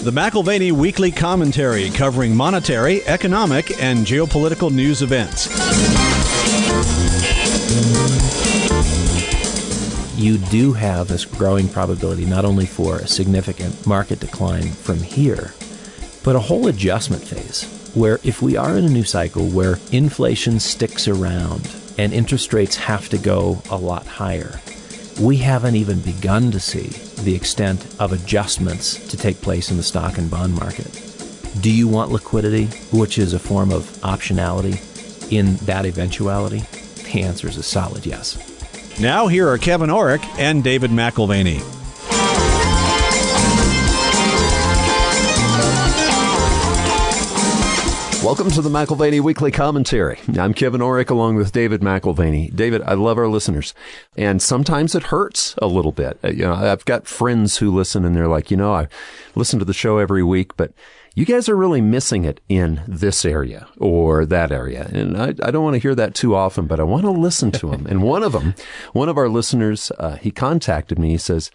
The McAlvany Weekly Commentary, covering monetary, economic, and geopolitical news events. You do have this growing probability not only for a significant market decline from here, but a whole adjustment phase where if we are in a new cycle where inflation sticks around and interest rates have to go a lot higher, we haven't even begun to see the extent of adjustments to take place in the stock and bond market. Do you want liquidity, which is a form of optionality in that eventuality? The answer is a solid yes. Now here are Kevin Orrick and David McAlvany. Welcome to the McAlvany Weekly Commentary. I'm Kevin Orrick along with David McAlvany. David, I love our listeners, and sometimes it hurts a little bit. I've got friends who listen and they're like, I listen to the show every week, but you guys are really missing it in this area or that area. And I don't want to hear that too often, but I want to listen to them. And one of our listeners, he contacted me. He says,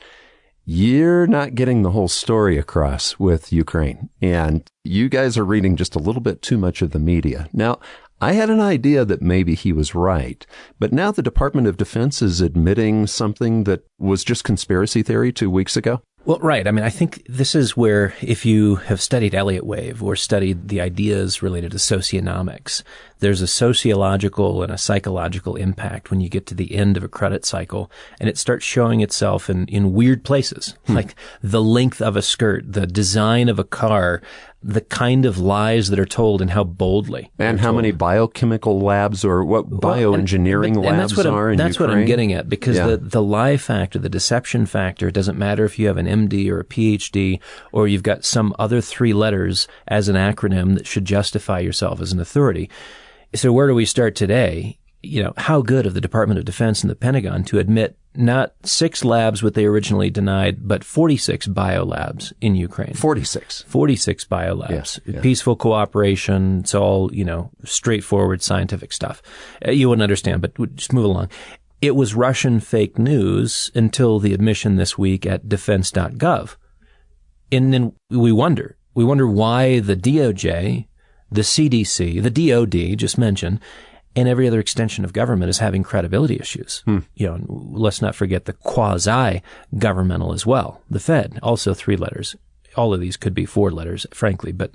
you're not getting the whole story across with Ukraine, and you guys are reading just a little bit too much of the media. Now, I had an idea that maybe he was right, but now the Department of Defense is admitting something that was just conspiracy theory 2 weeks ago. Well, right. I mean, I think this is where if you have studied Elliott Wave or studied the ideas related to socionomics, there's a sociological and a psychological impact when you get to the end of a credit cycle, and it starts showing itself in weird places, like the length of a skirt, the design of a car, the kind of lies that are told and how boldly. And how many biochemical labs or what bioengineering labs are in Ukraine. That's what I'm getting at, because the lie factor, the deception factor, it doesn't matter if you have an MD or a PhD or you've got some other three letters as an acronym that should justify yourself as an authority. So where do we start today? How good of the Department of Defense and the Pentagon to admit not 6 labs, what they originally denied, but 46 biolabs in Ukraine. 46 biolabs. Yeah. Peaceful cooperation. It's all, straightforward scientific stuff. You wouldn't understand, but just move along. It was Russian fake news until the admission this week at defense.gov. And then we wonder why the DOJ, the CDC, the DOD, just mentioned, and every other extension of government is having credibility issues. Let's not forget the quasi-governmental as well. The Fed, also 3 letters. All of these could be 4 letters, frankly, but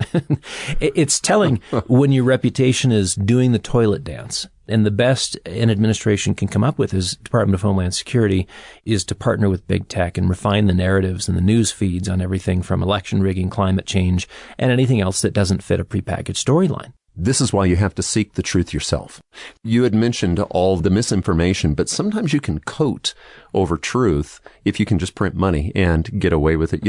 it's telling when your reputation is doing the toilet dance. And the best an administration can come up with as Department of Homeland Security is to partner with big tech and refine the narratives and the news feeds on everything from election rigging, climate change, and anything else that doesn't fit a prepackaged storyline. This is why you have to seek the truth yourself. You had mentioned all the misinformation, but sometimes you can coat over truth if you can just print money and get away with it.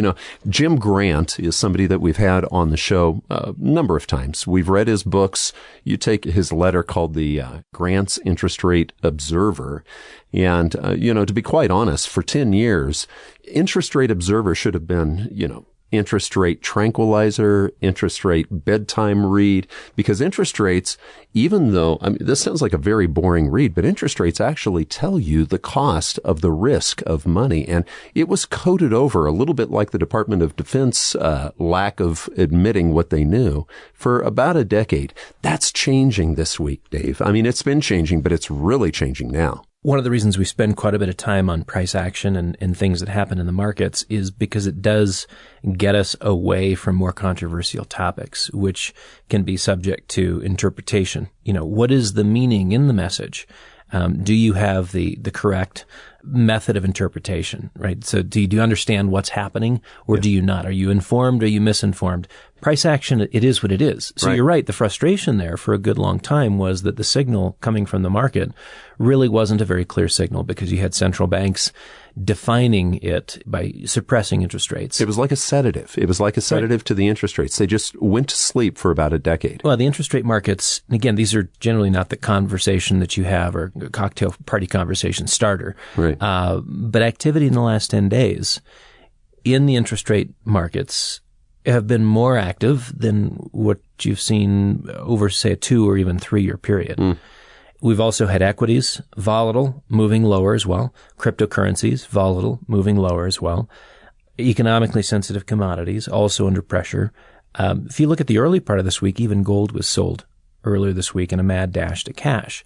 Jim Grant is somebody that we've had on the show a number of times. We've read his books. You take his letter called the Grant's Interest Rate Observer. And, to be quite honest, for 10 years, Interest Rate Observer should have been, interest rate tranquilizer, interest rate bedtime read, because interest rates, even though, this sounds like a very boring read, but interest rates actually tell you the cost of the risk of money. And it was coded over a little bit like the Department of Defense lack of admitting what they knew for about a decade. That's changing this week, Dave. It's been changing, but it's really changing now. One of the reasons we spend quite a bit of time on price action and things that happen in the markets is because it does get us away from more controversial topics, which can be subject to interpretation. What is the meaning in the message? Do you have the correct method of interpretation, right? So do you understand what's happening or do you not? Are you informed or are you misinformed? Price action, it is what it is. So You're right. The frustration there for a good long time was that the signal coming from the market really wasn't a very clear signal because you had central banks defining it by suppressing interest rates. It was like a sedative. It was like a sedative to the interest rates. They just went to sleep for about a decade. Well, the interest rate markets, again, these are generally not the conversation that you have or a cocktail party conversation starter. Right. But activity in the last 10 days in the interest rate markets have been more active than what you've seen over, say, a 2 or even 3 year period. We've also had equities, volatile, moving lower as well. Cryptocurrencies, volatile, moving lower as well. Economically sensitive commodities also under pressure. If you look at the early part of this week, even gold was sold earlier this week in a mad dash to cash.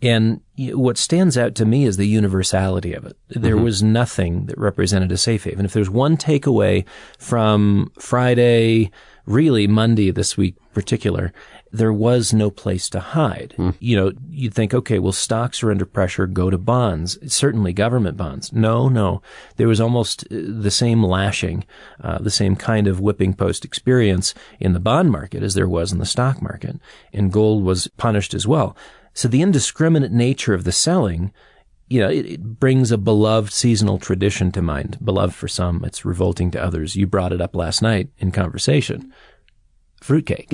And what stands out to me is the universality of it. There was nothing that represented a safe haven. If there's one takeaway from Friday, really Monday this week in particular, there was no place to hide. You'd think, okay, well, stocks are under pressure, go to bonds, certainly government bonds. No. There was almost the same lashing, the same kind of whipping post experience in the bond market as there was in the stock market. And gold was punished as well. So the indiscriminate nature of the selling, it brings a beloved seasonal tradition to mind. Beloved for some, it's revolting to others. You brought it up last night in conversation. Fruitcake.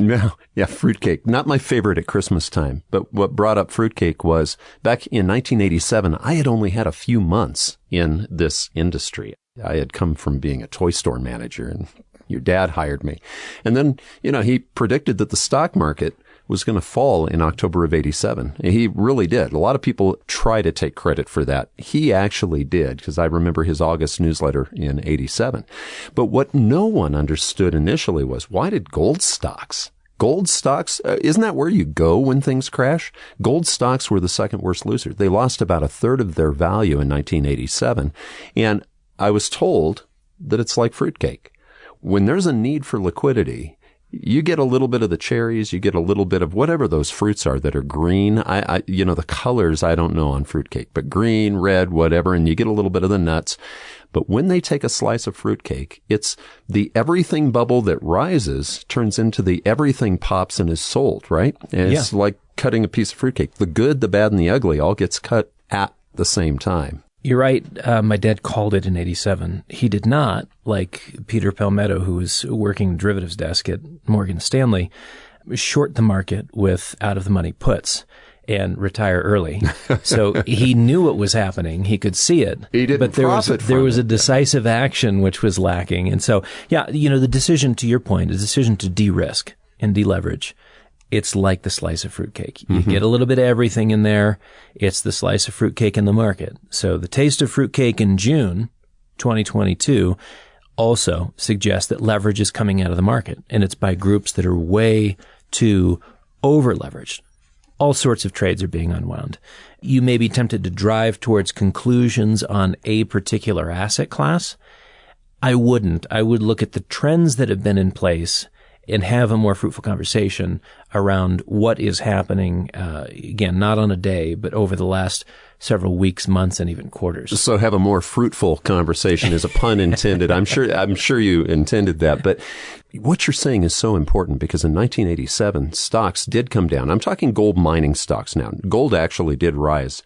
Yeah, fruitcake. Not my favorite at Christmas time. But what brought up fruitcake was back in 1987, I had only had a few months in this industry. I had come from being a toy store manager, and your dad hired me. And then, he predicted that the stock market was going to fall in October of 87. He really did. A lot of people try to take credit for that. He actually did, because I remember his August newsletter in 87. But what no one understood initially was, why did gold stocks, isn't that where you go when things crash? Gold stocks were the second worst loser. They lost about a third of their value in 1987. And I was told that it's like fruitcake. When there's a need for liquidity, you get a little bit of the cherries, you get a little bit of whatever those fruits are that are green. The colors I don't know on fruitcake, but green, red, whatever, and you get a little bit of the nuts. But when they take a slice of fruitcake, it's the everything bubble that rises turns into the everything pops and is sold, right? And it's like cutting a piece of fruitcake. The good, the bad, and the ugly all gets cut at the same time. You're right. My dad called it in 87. He did not, like Peter Palmetto, who was working the derivatives desk at Morgan Stanley, short the market with out-of-the-money puts and retire early. So he knew what was happening. He could see it. He didn't but there was a decisive action which was lacking. And so, the decision, to your point, the decision to de-risk and deleverage, it's like the slice of fruitcake. You get a little bit of everything in there. It's the slice of fruitcake in the market. So the taste of fruitcake in June 2022 also suggests that leverage is coming out of the market, and it's by groups that are way too over-leveraged. All sorts of trades are being unwound. You may be tempted to drive towards conclusions on a particular asset class. I wouldn't. I would look at the trends that have been in place and have a more fruitful conversation around what is happening, again, not on a day, but over the last several weeks, months, and even quarters. So have a more fruitful conversation is a pun intended. I'm sure you intended that. But what you're saying is so important, because in 1987, stocks did come down. I'm talking gold mining stocks now. Gold actually did rise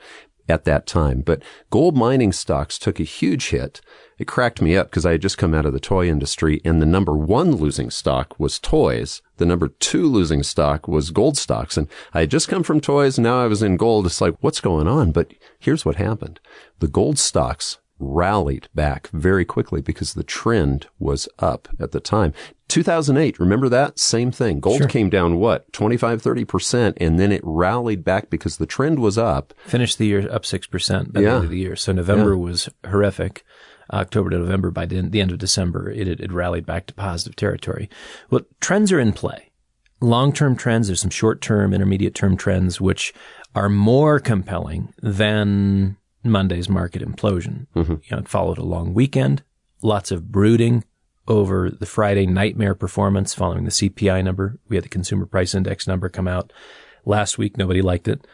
at that time, but gold mining stocks took a huge hit. It cracked me up because I had just come out of the toy industry, and the number one losing stock was toys. The number two losing stock was gold stocks. And I had just come from toys, and now I was in gold. It's like, what's going on? But here's what happened. The gold stocks rallied back very quickly because the trend was up at the time. 2008, remember that? Same thing. Gold came down, 25-30%, and then it rallied back because the trend was up. Finished the year up 6% by the end of the year. So November was horrific. October to November, by the end of December, it rallied back to positive territory. Well, trends are in play. Long-term trends, there's some short-term, intermediate-term trends, which are more compelling than Monday's market implosion. It followed a long weekend, lots of brooding over the Friday nightmare performance following the CPI number. We had the consumer price index number come out last week. Nobody liked it.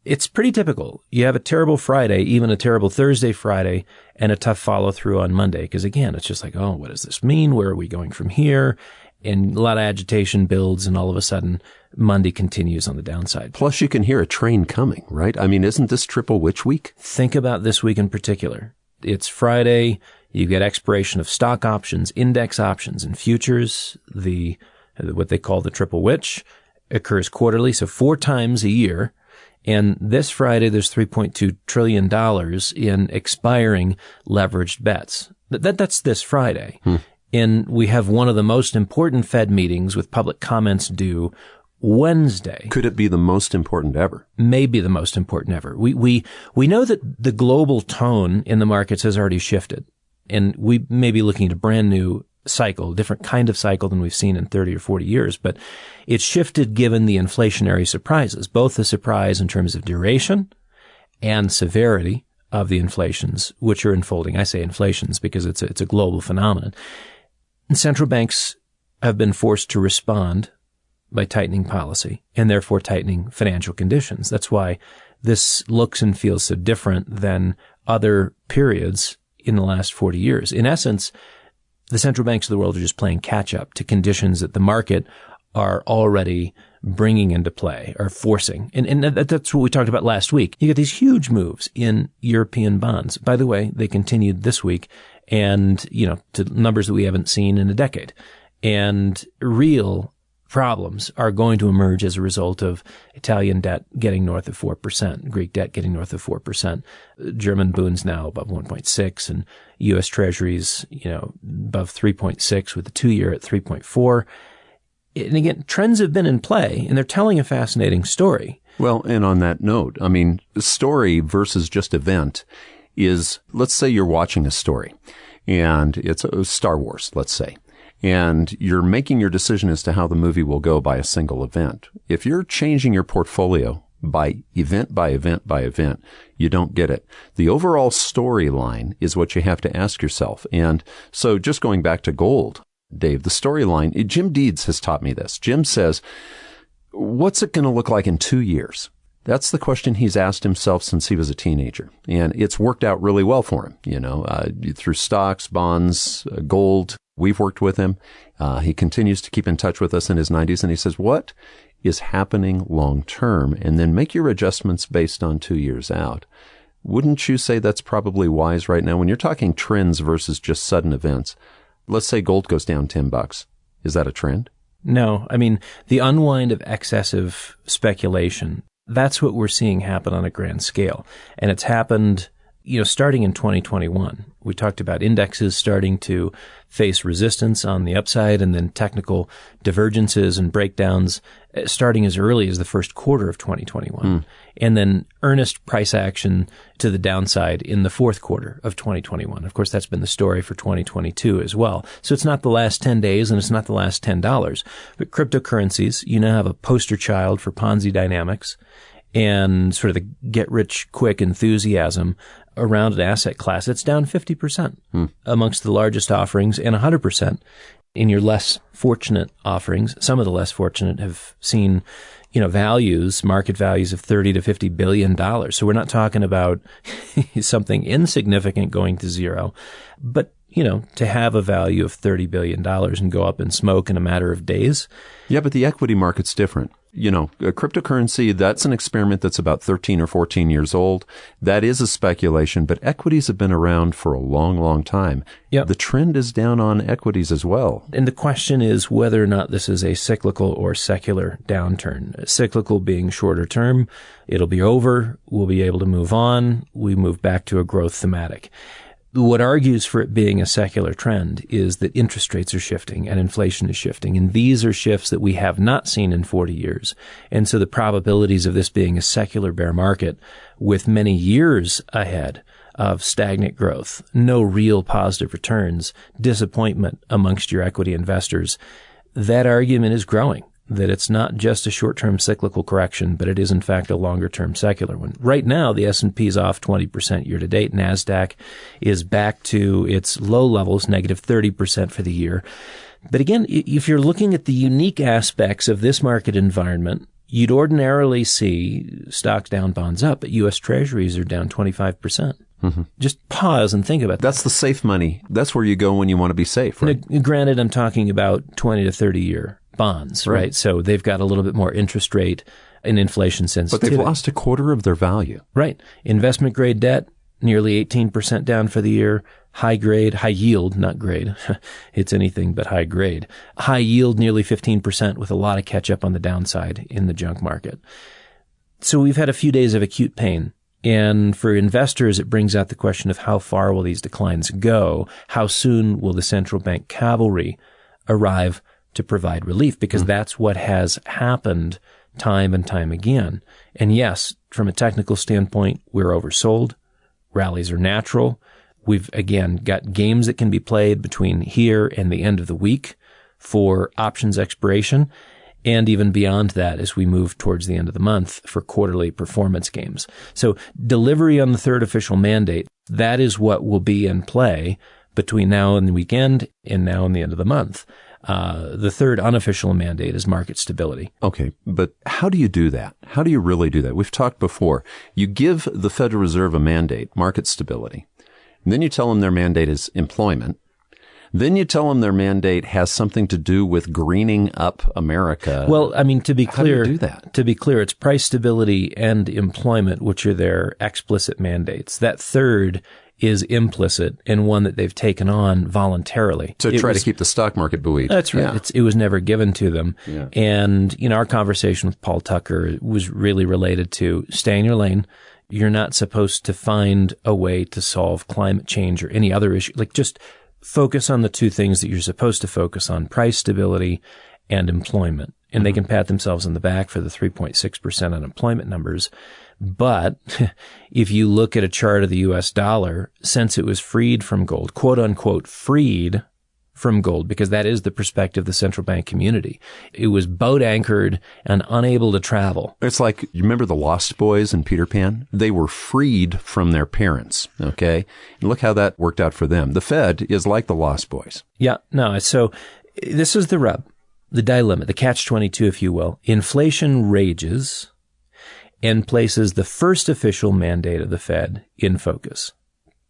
It's pretty typical. You have a terrible Friday, even a terrible Thursday, Friday, and a tough follow through on Monday. Because again, it's just like, oh, what does this mean? Where are we going from here? And a lot of agitation builds, and all of a sudden, Monday continues on the downside. Plus, you can hear a train coming, right? I mean, isn't this triple witch week? Think about this week in particular. It's Friday. You get expiration of stock options, index options, and futures. What they call the triple witch occurs quarterly, so 4 times a year. And this Friday, there's $3.2 trillion in expiring leveraged bets. That's this Friday. And we have one of the most important Fed meetings with public comments due Wednesday. Could it be the most important ever? Maybe the most important ever. We know that the global tone in the markets has already shifted. And we may be looking at a brand new cycle, different kind of cycle than we've seen in 30 or 40 years, but it's shifted given the inflationary surprises, both the surprise in terms of duration and severity of the inflations, which are unfolding. I say inflations because it's a global phenomenon. And central banks have been forced to respond by tightening policy and therefore tightening financial conditions. That's why this looks and feels so different than other periods in the last 40 years. In essence, the central banks of the world are just playing catch up to conditions that the market are already bringing into play, or forcing. And that's what we talked about last week. You get these huge moves in European bonds. By the way, they continued this week and, to numbers that we haven't seen in a decade. And real problems are going to emerge as a result of Italian debt getting north of 4%, Greek debt getting north of 4%, German Bunds now above 1.6, and U.S. Treasuries, above 3.6 with the 2-year at 3.4. And again, trends have been in play, and they're telling a fascinating story. Well, and on that note, story versus just event is, let's say you're watching a story, and it's Star Wars, let's say, and you're making your decision as to how the movie will go by a single event. If you're changing your portfolio by event by event by event, you don't get it. The overall storyline is what you have to ask yourself. And so just going back to gold, Dave, the storyline, Jim Deeds has taught me this. Jim says, what's it going to look like in 2 years? That's the question he's asked himself since he was a teenager. And it's worked out really well for him, through stocks, bonds, gold. We've worked with him. He continues to keep in touch with us in his 90s. And he says, what is happening long term? And then make your adjustments based on 2 years out. Wouldn't you say that's probably wise right now when you're talking trends versus just sudden events? Let's say gold goes down $10. Is that a trend? No. The unwind of excessive speculation, that's what we're seeing happen on a grand scale. And it's happened, starting in 2021. We talked about indexes starting to face resistance on the upside, and then technical divergences and breakdowns starting as early as the first quarter of 2021. And then earnest price action to the downside in the fourth quarter of 2021. Of course, that's been the story for 2022 as well. So it's not the last 10 days and it's not the last $10. But cryptocurrencies, you now have a poster child for Ponzi dynamics and sort of the get-rich-quick enthusiasm around an asset class. It's down 50% amongst the largest offerings and 100% in your less fortunate offerings. Some of the less fortunate have seen, market values of $30 to $50 billion. So we're not talking about something insignificant going to zero, but to have a value of $30 billion and go up in smoke in a matter of days. Yeah, but the equity market's different. A cryptocurrency, that's an experiment that's about 13 or 14 years old. That is a speculation, but equities have been around for a long, long time. Yep. The trend is down on equities as well. And the question is whether or not this is a cyclical or secular downturn. Cyclical being shorter term, it'll be over, we'll be able to move on, we move back to a growth thematic. What argues for it being a secular trend is that interest rates are shifting and inflation is shifting. And these are shifts that we have not seen in 40 years. And so the probabilities of this being a secular bear market with many years ahead of stagnant growth, no real positive returns, disappointment amongst your equity investors, that argument is growing. That it's not just a short-term cyclical correction, but it is in fact a longer-term secular one. Right now, the S&P is off 20% year-to-date. NASDAQ is back to its low levels, negative 30% for the year. But again, if you're looking at the unique aspects of this market environment, you'd ordinarily see stocks down, bonds up, but U.S. Treasuries are down 25%. Mm-hmm. Just pause and think about that. That's the safe money. That's where you go when you want to be safe, right? Now, granted, I'm talking about 20 to 30-year bonds, right? So they've got a little bit more interest rate and inflation sensitivity. But they've lost a quarter of their value. Right. Investment grade debt, nearly 18% down for the year. High grade, high yield, not grade. It's anything but high grade. High yield, nearly 15% with a lot of catch up on the downside in the junk market. So we've had a few days of acute pain. And for investors, it brings out the question of how far will these declines go? How soon will the central bank cavalry arrive to provide relief? Because that's what has happened time and time again. And yes, from a technical standpoint, we're oversold. Rallies are natural. We've, again, got games that can be played between here and the end of the week for options expiration, and even beyond that as we move towards the end of the month for quarterly performance games. So delivery on the third official mandate, that is what will be in play between now and the weekend and now and the end of the month. The third unofficial mandate is market stability. Okay, but how do you do that? How do you really do that? We've talked before. You give the Federal Reserve a mandate, market stability. And then you tell them their mandate is employment. Then you tell them their mandate has something to do with greening up America. Well, I mean, to be clear, how do you do that? To be clear, it's price stability and employment, which are their explicit mandates. That third is implicit and one that they've taken on voluntarily. To try to keep the stock market buoyed. That's right. Yeah. It was never given to them. Yeah. And, our conversation with Paul Tucker was really related to stay in your lane. You're not supposed to find a way to solve climate change or any other issue. Like, just focus on the two things that you're supposed to focus on, price stability and employment. And they can pat themselves on the back for the 3.6% unemployment numbers. But if you look at a chart of the U.S. dollar, since it was freed from gold, quote unquote, freed from gold, because that is the perspective of the central bank community, it was boat anchored and unable to travel. It's like, you remember the Lost Boys in Peter Pan? They were freed from their parents, okay? And look how that worked out for them. The Fed is like the Lost Boys. Yeah, no, so this is the rub, the dilemma, the catch-22, if you will. Inflation rages and places the first official mandate of the Fed in focus,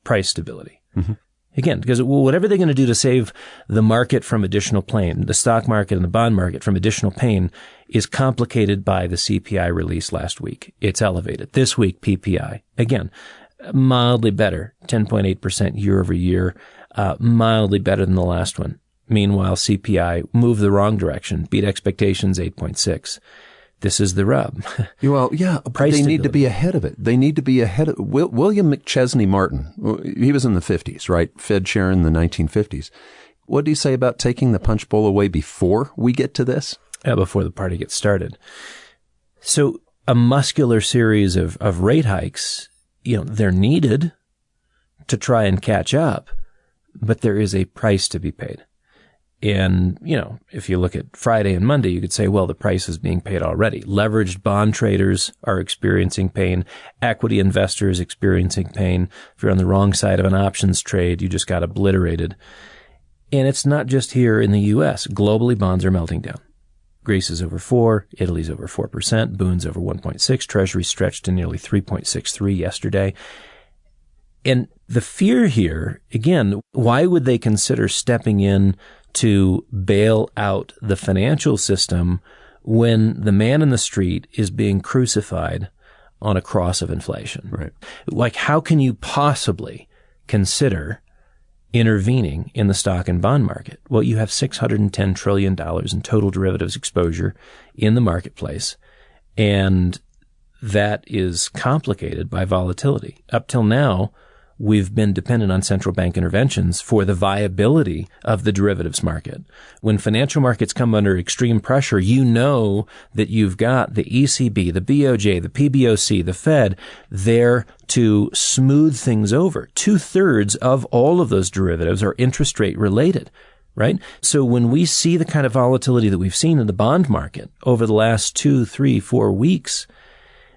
price stability. Mm-hmm. Again, because whatever they're going to do to save the market from additional pain, the stock market and the bond market from additional pain, is complicated by the CPI release last week. It's elevated. This week, PPI, again, mildly better, 10.8% year over year, mildly better than the last one. Meanwhile, CPI moved the wrong direction, beat expectations 8.6. This is the rub. Well, yeah, they need to be ahead of it. They need to be ahead of William McChesney Martin. He was in the 50s, right? Fed chair in the 1950s. What do you say about taking the punch bowl away before we get to this? Before the party gets started. So a muscular series of rate hikes, they're needed to try and catch up, but there is a price to be paid. And, if you look at Friday and Monday, you could say, well, the price is being paid already. Leveraged bond traders are experiencing pain. Equity investors experiencing pain. If you're on the wrong side of an options trade, you just got obliterated. And it's not just here in the U.S. Globally, bonds are melting down. Greece is over 4, Italy's over 4%, Boon's over 1.6, Treasury stretched to nearly 3.63 yesterday. And the fear here, again, why would they consider stepping in to bail out the financial system when the man in the street is being crucified on a cross of inflation? Right. Like, how can you possibly consider intervening in the stock and bond market? Well, you have $610 trillion in total derivatives exposure in the marketplace, and that is complicated by volatility. Up till now, we've been dependent on central bank interventions for the viability of the derivatives market. When financial markets come under extreme pressure, you know that you've got the ECB, the BOJ, the PBOC, the Fed there to smooth things over. 2/3 of all of those derivatives are interest rate related, right? So when we see the kind of volatility that we've seen in the bond market over the last 2, 3, 4 weeks,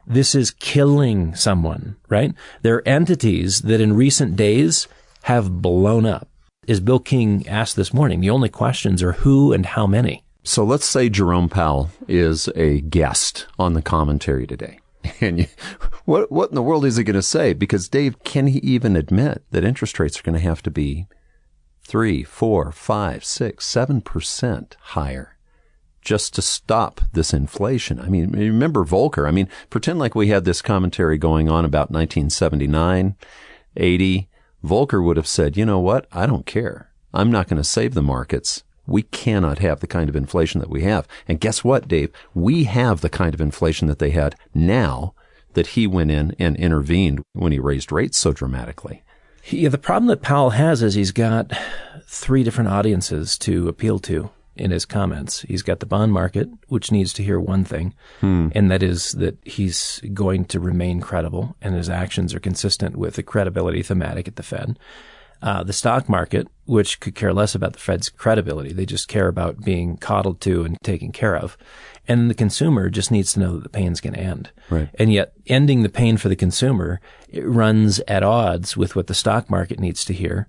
this is killing someone, right? There are entities that in recent days have blown up. As Bill King asked this morning, the only questions are who and how many. So let's say Jerome Powell is a guest on the commentary today. And what in the world is he going to say? Because, Dave, can he even admit that interest rates are going to have to be 3, 4, 5, 6, 7% higher just to stop this inflation? I mean, remember Volcker. I mean, pretend like we had this commentary going on about 1979, 80. Volcker would have said, you know what? I don't care. I'm not going to save the markets. We cannot have the kind of inflation that we have. And guess what, Dave? We have the kind of inflation that they had now that he went in and intervened when he raised rates so dramatically. Yeah, the problem that Powell has is he's got 3 different audiences to appeal to. in his comments. He's got the bond market, which needs to hear one thing, and that is that he's going to remain credible and his actions are consistent with the credibility thematic at the Fed. The stock market, which could care less about the Fed's credibility. They just care about being coddled to and taken care of. And the consumer just needs to know that the pain's going to end. Right. And yet ending the pain for the consumer, it runs at odds with what the stock market needs to hear.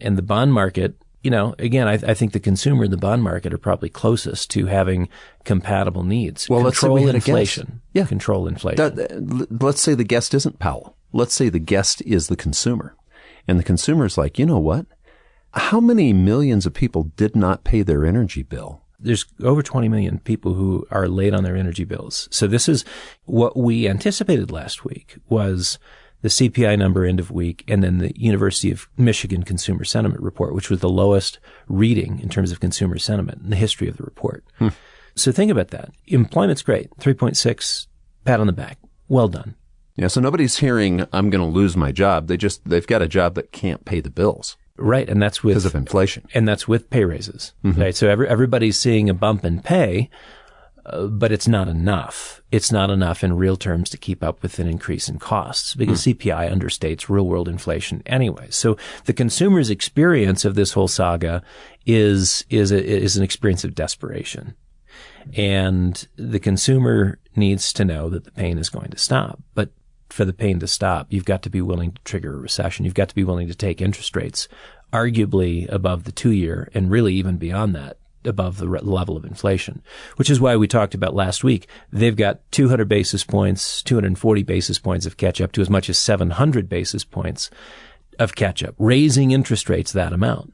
And the bond market, again, I think the consumer and the bond market are probably closest to having compatible needs. Well, control inflation. Yeah. Control inflation. Let's say the guest isn't Powell. Let's say the guest is the consumer. And the consumer's like, you know what? How many millions of people did not pay their energy bill? There's over 20 million people who are late on their energy bills. So this is what we anticipated last week was the CPI number end of week and then the University of Michigan Consumer Sentiment Report, which was the lowest reading in terms of consumer sentiment in the history of the report. So think about that. Employment's great. 3.6, pat on the back. Well done. Yeah, so nobody's hearing, I'm going to lose my job. They've got a job that can't pay the bills. Right, and that's with because of inflation, and that's with pay raises. Right, so everybody's seeing a bump in pay, but it's not enough. It's not enough in real terms to keep up with an increase in costs because CPI understates real world inflation anyway. So the consumer's experience of this whole saga is an experience of desperation, and the consumer needs to know that the pain is going to stop, but for the pain to stop, you've got to be willing to trigger a recession. You've got to be willing to take interest rates arguably above the 2-year and really even beyond that, above the level of inflation, which is why we talked about last week. They've got 200 basis points, 240 basis points of catch up to as much as 700 basis points of catch up, raising interest rates that amount.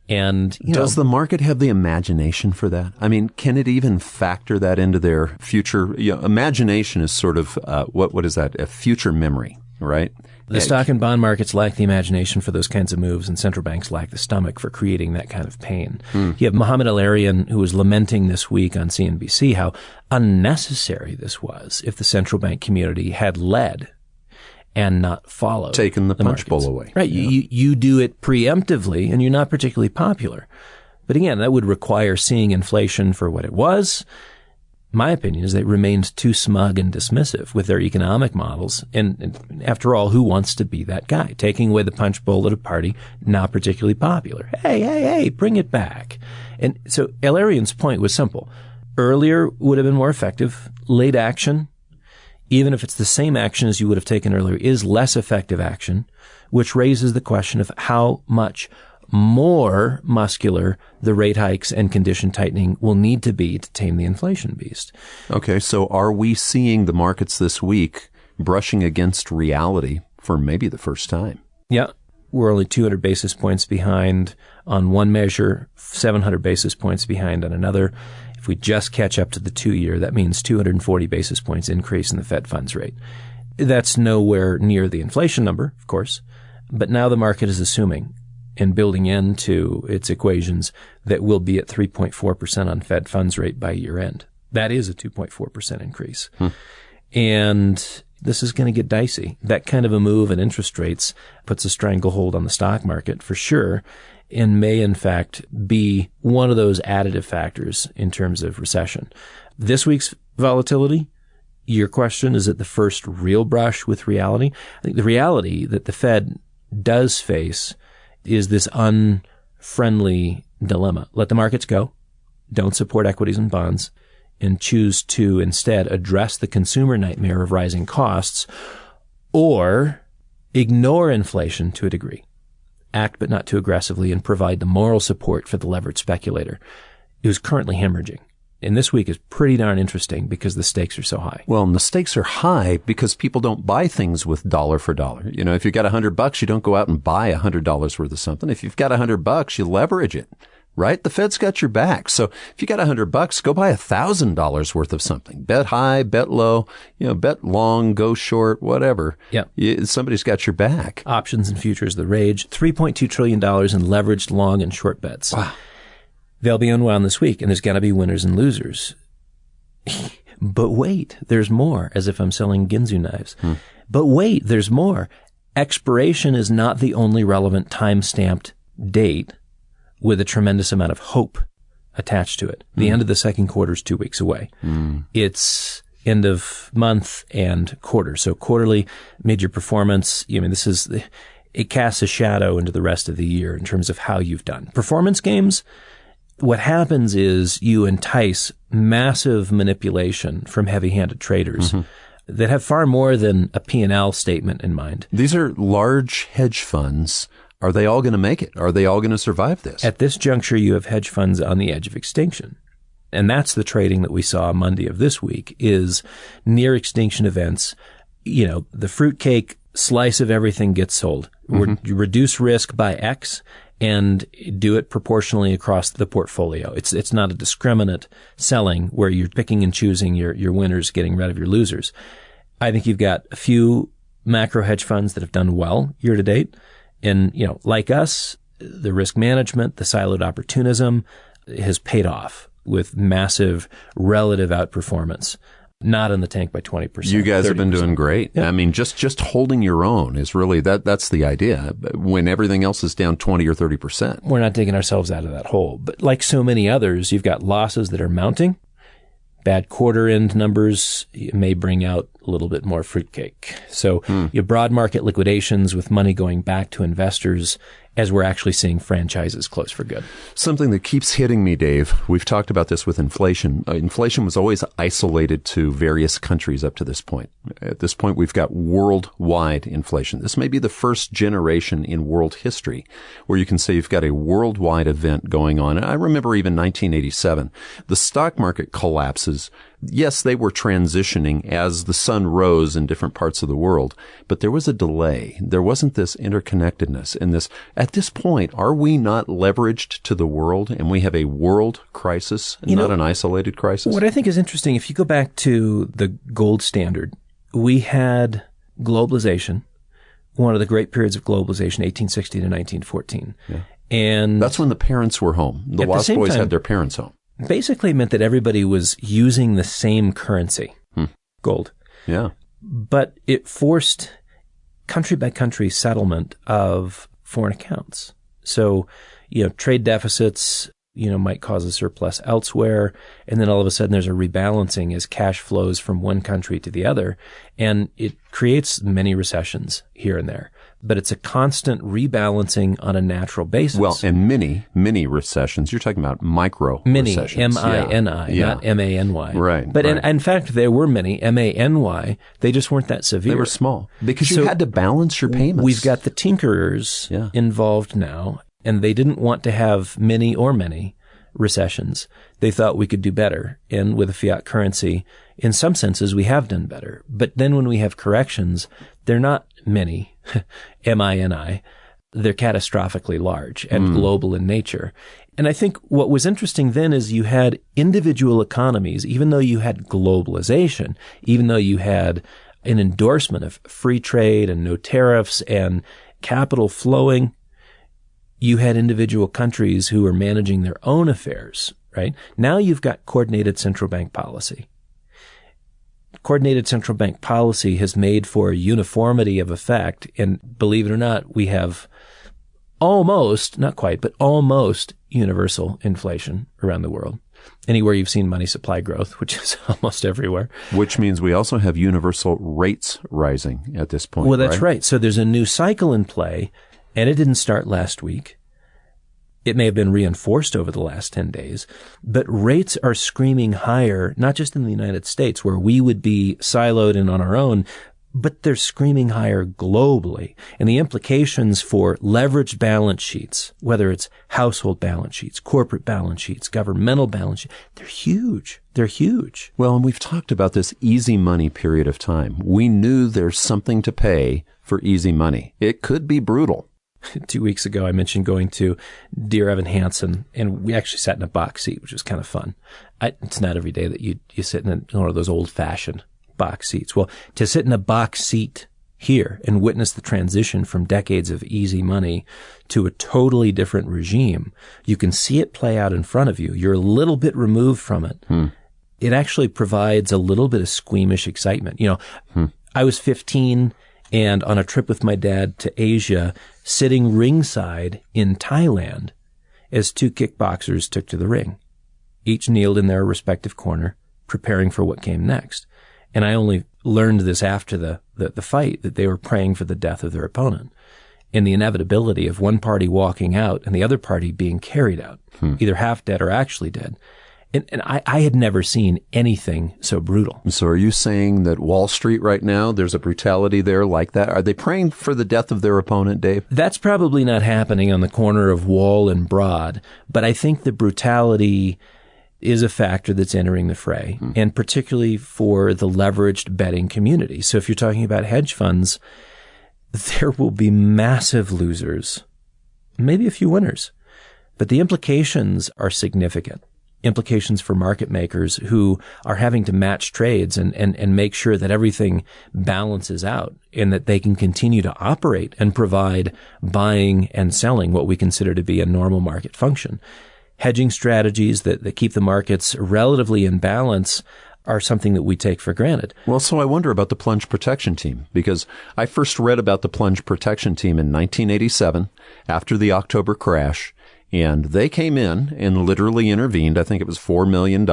And does the market have the imagination for that? I mean, can it even factor that into their future? Imagination is sort of what is that? A future memory, right? The stock and bond markets lack the imagination for those kinds of moves, and central banks lack the stomach for creating that kind of pain. You have Mohammed El-Arian, who was lamenting this week on CNBC how unnecessary this was if the central bank community had led and not followed. Taken the punch markets. bowl away. Right. Yeah. You do it preemptively and you're not particularly popular. But again, that would require seeing inflation for what it was. My opinion is they remained too smug and dismissive with their economic models. And after all, who wants to be that guy? Taking away the punch bowl at a party, not particularly popular. Hey, bring it back. And so El-Arian's point was simple. Earlier would have been more effective. Late action, even if it's the same action as you would have taken earlier, is less effective action, which raises the question of how much more muscular the rate hikes and condition tightening will need to be to tame the inflation beast. Okay, so are we seeing the markets this week brushing against reality for maybe the first time? Yeah. We're only 200 basis points behind on one measure, 700 basis points behind on another. If we just catch up to the 2-year, that means 240 basis points increase in the Fed funds rate. That's nowhere near the inflation number, of course, but now the market is assuming and building into its equations that we'll be at 3.4% on Fed funds rate by year end. That is a 2.4% increase. And this is going to get dicey. That kind of a move in interest rates puts a stranglehold on the stock market for sure, and may in fact be one of those additive factors in terms of recession. This week's volatility, your question, is it the first real brush with reality? I think the reality that the Fed does face is this unfriendly dilemma. Let the markets go. Don't support equities and bonds, and choose to instead address the consumer nightmare of rising costs, or ignore inflation to a degree. Act but not too aggressively and provide the moral support for the levered speculator who's currently hemorrhaging. And this week is pretty darn interesting because the stakes are so high. Well, and the stakes are high because people don't buy things with dollar for dollar. You know, if you've got $100, you don't go out and buy $100 worth of something. If you've got $100, you leverage it, right? The Fed's got your back. So if you got $100, go buy $1,000 worth of something. Bet high, bet low, bet long, go short, whatever. Yeah. Somebody's got your back. Options and futures, the rage. $3.2 trillion in leveraged long and short bets. Wow. They'll be unwound this week, and there's got to be winners and losers. But wait, there's more, as if I'm selling Ginzu knives. But wait, there's more. Expiration is not the only relevant time-stamped date with a tremendous amount of hope attached to it. The end of the second quarter is 2 weeks away. It's end of month and quarter. So quarterly major performance, it casts a shadow into the rest of the year in terms of how you've done. Performance games, what happens is you entice massive manipulation from heavy-handed traders that have far more than a P&L statement in mind. These are large hedge funds. Are they all going to make it? Are they all going to survive this? At this juncture, you have hedge funds on the edge of extinction. And that's the trading that we saw Monday of this week is near extinction events. The Fruitcake slice of everything gets sold. You reduce risk by X and do it proportionally across the portfolio. It's not a discriminate selling where you're picking and choosing your winners, getting rid of your losers. I think you've got a few macro hedge funds that have done well year to date. And, like us, the risk management, the siloed opportunism has paid off with massive relative outperformance. Not in the tank by 20%. You guys 30%. Have been doing great. Yeah. I mean, just holding your own is really, that's the idea. When everything else is down 20 or 30%. We're not digging ourselves out of that hole. But like so many others, you've got losses that are mounting. Bad quarter end numbers may bring out a little bit more fruitcake. So your broad market liquidations with money going back to investors as we're actually seeing franchises close for good. Something that keeps hitting me, Dave, we've talked about this with inflation. Inflation was always isolated to various countries up to this point. At this point, we've got worldwide inflation. This may be the first generation in world history where you can say you've got a worldwide event going on. And I remember even 1987, the stock market collapses. Yes, they were transitioning as the sun rose in different parts of the world, but there was a delay. There wasn't this interconnectedness in this. At this point, are we not leveraged to the world and we have a world crisis, not an isolated crisis? What I think is interesting, if you go back to the gold standard, we had globalization, one of the great periods of globalization, 1860 to 1914. Yeah. And that's when the parents were home. The Lost Boys had their parents home. Basically meant that everybody was using the same currency, gold. Yeah. But it forced country by country settlement of foreign accounts. So, trade deficits, might cause a surplus elsewhere. And then all of a sudden there's a rebalancing as cash flows from one country to the other. And it creates many recessions here and there. But it's a constant rebalancing on a natural basis. Well, and mini recessions. You're talking about micro recessions. M-I-N-I, not M-A-N-Y. Right. But in fact, there were many M-A-N-Y. They just weren't that severe. They were small. Because you had to balance your payments. We've got the tinkerers involved now, and they didn't want to have many recessions. They thought we could do better. And with a fiat currency, in some senses, we have done better. But then when we have corrections, they're not many, M-I-N-I. They're catastrophically large and global in nature. And I think what was interesting then is you had individual economies, even though you had globalization, even though you had an endorsement of free trade and no tariffs and capital flowing, you had individual countries who were managing their own affairs, right? Now you've got coordinated central bank policy. Coordinated central bank policy has made for uniformity of effect. And believe it or not, we have almost, not quite, but almost universal inflation around the world. Anywhere you've seen money supply growth, which is almost everywhere. Which means we also have universal rates rising at this point. Well, that's right. So there's a new cycle in play, and it didn't start last week. It may have been reinforced over the last 10 days, but rates are screaming higher, not just in the United States where we would be siloed and on our own, but they're screaming higher globally. And the implications for leveraged balance sheets, whether it's household balance sheets, corporate balance sheets, governmental balance sheets, they're huge. They're huge. Well, and we've talked about this easy money period of time. We knew there's something to pay for easy money. It could be brutal. 2 weeks ago, I mentioned going to Dear Evan Hansen, and we actually sat in a box seat, which was kind of fun. It's not every day that you sit in one of those old-fashioned box seats. Well, to sit in a box seat here and witness the transition from decades of easy money to a totally different regime, you can see it play out in front of you. You're a little bit removed from it. It actually provides a little bit of squeamish excitement. I was 15 and on a trip with my dad to Asia, sitting ringside in Thailand as two kickboxers took to the ring. each kneeled in their respective corner, preparing for what came next. And I only learned this after the fight, that they were praying for the death of their opponent and the inevitability of one party walking out and the other party being carried out, either half dead or actually dead. And I had never seen anything so brutal. So are you saying that Wall Street right now, there's a brutality there like that? Are they praying for the death of their opponent, Dave? That's probably not happening on the corner of Wall and Broad, but I think the brutality is a factor that's entering the fray, and particularly for the leveraged betting community. So if you're talking about hedge funds, there will be massive losers, maybe a few winners, but the implications are significant. Implications for market makers who are having to match trades and make sure that everything balances out and that they can continue to operate and provide buying and selling what we consider to be a normal market function. Hedging strategies that keep the markets relatively in balance are something that we take for granted. Well, so I wonder about the Plunge Protection Team, because I first read about the Plunge Protection Team in 1987 after the October crash. And they came in and literally intervened. I think it was $4 million.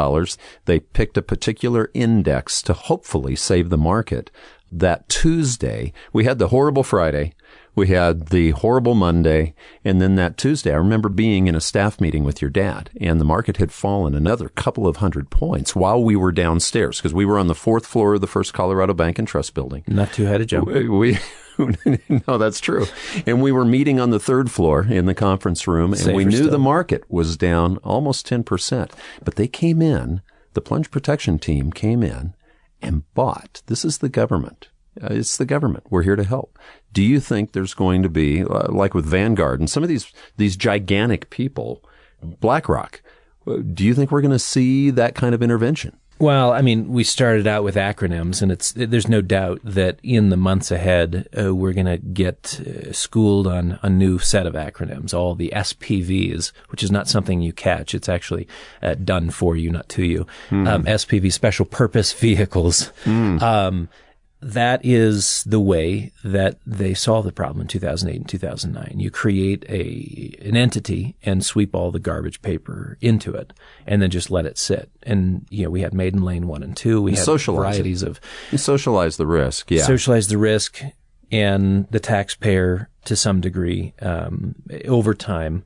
They picked a particular index to hopefully save the market. That Tuesday, we had the horrible Friday. We had the horrible Monday. And then that Tuesday, I remember being in a staff meeting with your dad, and the market had fallen another couple of 100 points while we were downstairs, because we were on the 4th floor of the First Colorado Bank and Trust Building. Not too high to jump. No, that's true. And we were meeting on the 3rd floor in the conference room, and we knew the market was down almost 10%. But they came in, the Plunge Protection Team came in and bought. This is the government. It's the government. We're here to help. Do you think there's going to be, like with Vanguard and some of these gigantic people, BlackRock, do you think we're going to see that kind of intervention? Well, I mean, we started out with acronyms, and there's no doubt that in the months ahead, we're going to get schooled on a new set of acronyms, all the SPVs, which is not something you catch. It's actually done for you, not to you. SPV, special purpose vehicles. That is the way that they solved the problem in 2008 and 2009. You create an entity and sweep all the garbage paper into it and then just let it sit. And, we had Maiden Lane 1 and 2. We had varieties of... You socialize the risk, yeah. Socialize the risk, and the taxpayer, to some degree, over time,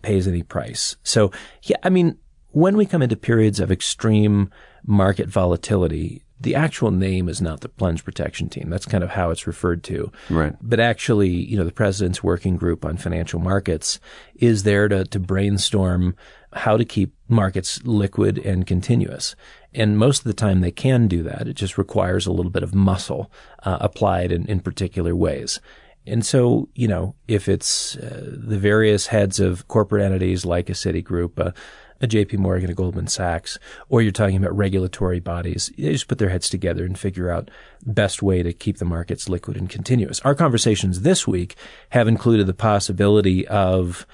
pays any price. So, yeah, I mean, when we come into periods of extreme market volatility, the actual name is not the Plunge Protection Team. That's kind of how it's referred to. Right. But actually, the President's Working Group on Financial Markets is there to brainstorm how to keep markets liquid and continuous. And most of the time they can do that. It just requires a little bit of muscle applied in particular ways. And so, if it's the various heads of corporate entities like a Citigroup, a JP Morgan, a Goldman Sachs, or you're talking about regulatory bodies, they just put their heads together and figure out the best way to keep the markets liquid and continuous. Our conversations this week have included the possibility of